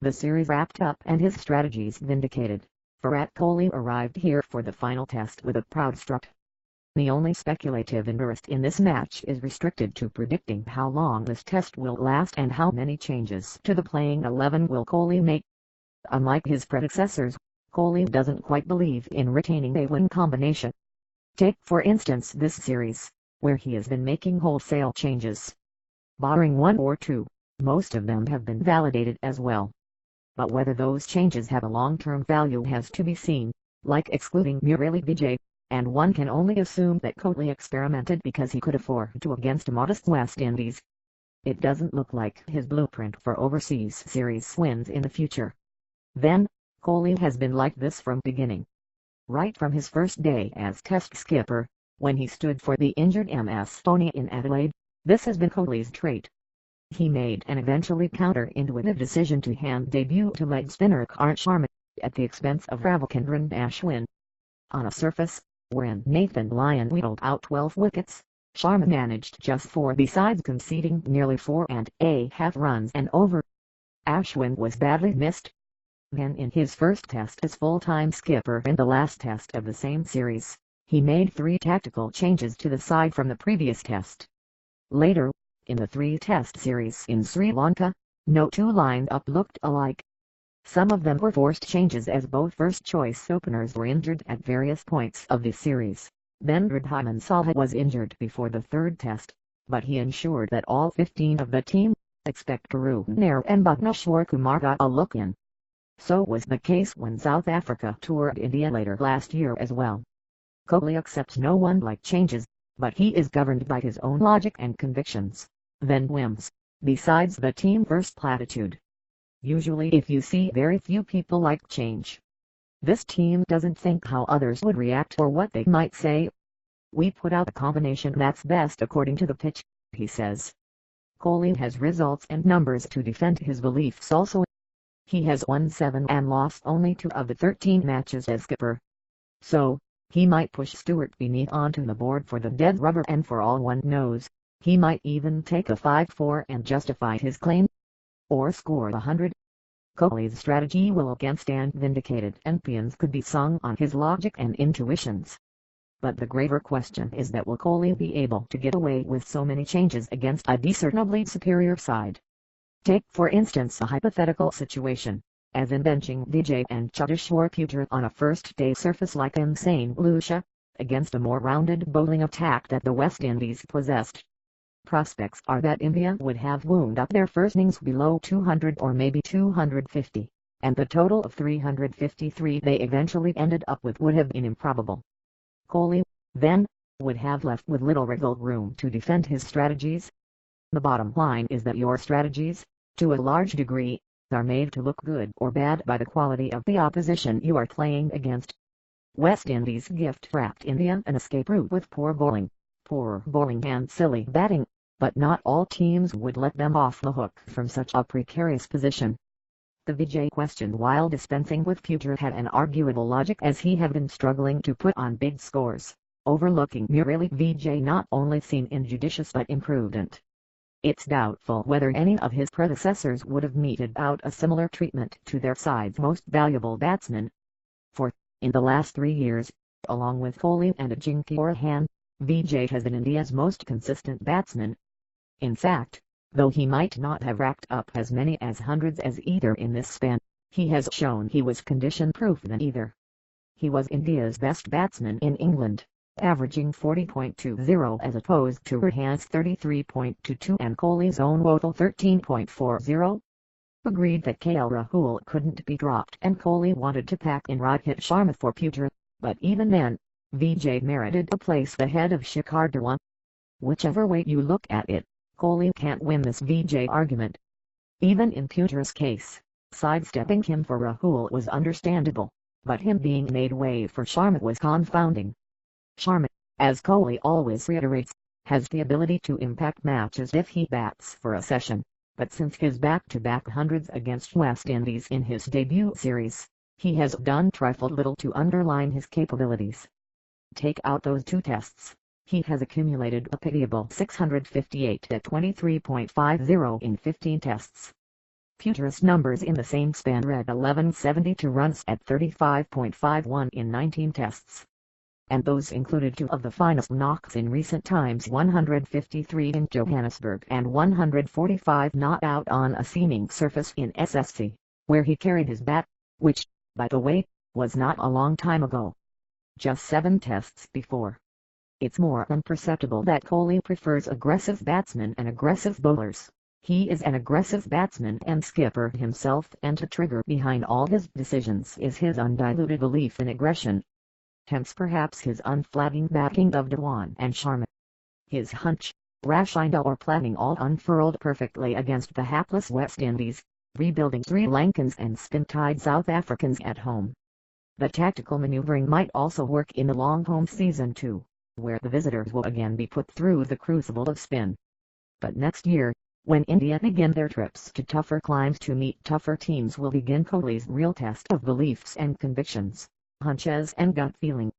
The series wrapped up and his strategies vindicated. Virat Kohli arrived here for the final test with a proud strut. The only speculative interest in this match is restricted to predicting how long this test will last and how many changes to the playing 11 will Kohli make. Unlike his predecessors, Kohli doesn't quite believe in retaining a win combination. Take for instance this series, where he has been making wholesale changes. Barring one or two, most of them have been validated as well. But whether those changes have a long-term value has to be seen, like excluding Murali Vijay, and one can only assume that Kohli experimented because he could afford to against a modest West Indies. It doesn't look like his blueprint for overseas series wins in the future. Then, Kohli has been like this from beginning. Right from his first day as test skipper, when he stood for the injured MS Dhoni in Adelaide, this has been Kohli's trait. He made an eventually counterintuitive decision to hand debut to leg spinner Karn Sharma, at the expense of Ravichandran Ashwin. On a surface, wherein Nathan Lyon wheeled out 12 wickets, Sharma managed just 4 besides conceding nearly 4.5 runs and over. Ashwin was badly missed. Then in his first test as full-time skipper in the last test of the same series, he made 3 tactical changes to the side from the previous test. Later, in the 3-test series in Sri Lanka, no 2 lined-up looked alike. Some of them were forced changes as both first-choice openers were injured at various points of the series. Then Wriddhiman Saha was injured before the 3rd test, but he ensured that all 15 of the team, except Karunakaran and Bhuvneshwar Kumar, got a look in. So was the case when South Africa toured India later last year as well. Kohli accepts no one-like changes, but he is governed by his own logic and convictions, then whims, besides the team-first platitude. Usually if you see very few people like change. This team doesn't think how others would react or what they might say. We put out a combination that's best according to the pitch, he says. Kohli has results and numbers to defend his beliefs also. He has won 7 and lost only 2 of the 13 matches as skipper. So, he might push Stuart Beanie onto the board for the dead rubber, and for all one knows, he might even take a 5-4 and justify his claim. Or score 100. Kohli's strategy will again stand vindicated and paeans could be sung on his logic and intuitions. But the greater question is that will Kohli be able to get away with so many changes against a discernibly superior side? Take for instance a hypothetical situation, as in benching Vijay and Cheteshwar Pujara on a first-day surface like in St. Lucia, against a more rounded bowling attack that the West Indies possessed. Prospects are that India would have wound up their first innings below 200 or maybe 250, and the total of 353 they eventually ended up with would have been improbable. Kohli, then, would have left with little wriggle room to defend his strategies. The bottom line is that your strategies, to a large degree, are made to look good or bad by the quality of the opposition you are playing against. West Indies gift-wrapped India an escape route with poor bowling and silly batting, but not all teams would let them off the hook from such a precarious position. The Vijay question while dispensing with Pujara had an arguable logic, as he had been struggling to put on big scores, overlooking Murali Vijay not only seemed injudicious but imprudent. It's doubtful whether any of his predecessors would have meted out a similar treatment to their side's most valuable batsmen. For, in the last 3 years, along with Kohli and Ajinkya Rahane, Vijay has been India's most consistent batsman. In fact, though he might not have racked up as many as hundreds as either in this span, he has shown he was condition-proof than either. He was India's best batsman in England, averaging 40.20 as opposed to Rahane's 33.22 and Kohli's own woeful 13.40. Agreed that KL Rahul couldn't be dropped and Kohli wanted to pack in Rohit Sharma for Pujara, but even then, Vijay merited a place ahead of Shikhar Dhawan. Whichever way you look at it, Kohli can't win this Vijay argument. Even in Pujara's case, sidestepping him for Rahul was understandable, but him being made way for Sharma was confounding. Sharma, as Kohli always reiterates, has the ability to impact matches if he bats for a session, but since his back-to-back hundreds against West Indies in his debut series, he has done trifle little to underline his capabilities. Take out those 2 tests, he has accumulated a pitiable 658 at 23.50 in 15 tests. Futurist numbers in the same span read 1172 runs at 35.51 in 19 tests. And those included 2 of the finest knocks in recent times, 153 in Johannesburg and 145 not out on a seaming surface in SSC, where he carried his bat, which, by the way, was not a long time ago. Just 7 tests before. It's more than perceptible that Kohli prefers aggressive batsmen and aggressive bowlers. He is an aggressive batsman and skipper himself, and the trigger behind all his decisions is his undiluted belief in aggression. Hence perhaps his unflagging backing of Dhawan and Sharma. His hunch, rash idea or planning all unfurled perfectly against the hapless West Indies, rebuilding Sri Lankans and spin-tied South Africans at home. The tactical maneuvering might also work in the long home season too, where the visitors will again be put through the crucible of spin. But next year, when India begin their trips to tougher climes to meet tougher teams, will begin Kohli's real test of beliefs and convictions, hunches and gut feeling.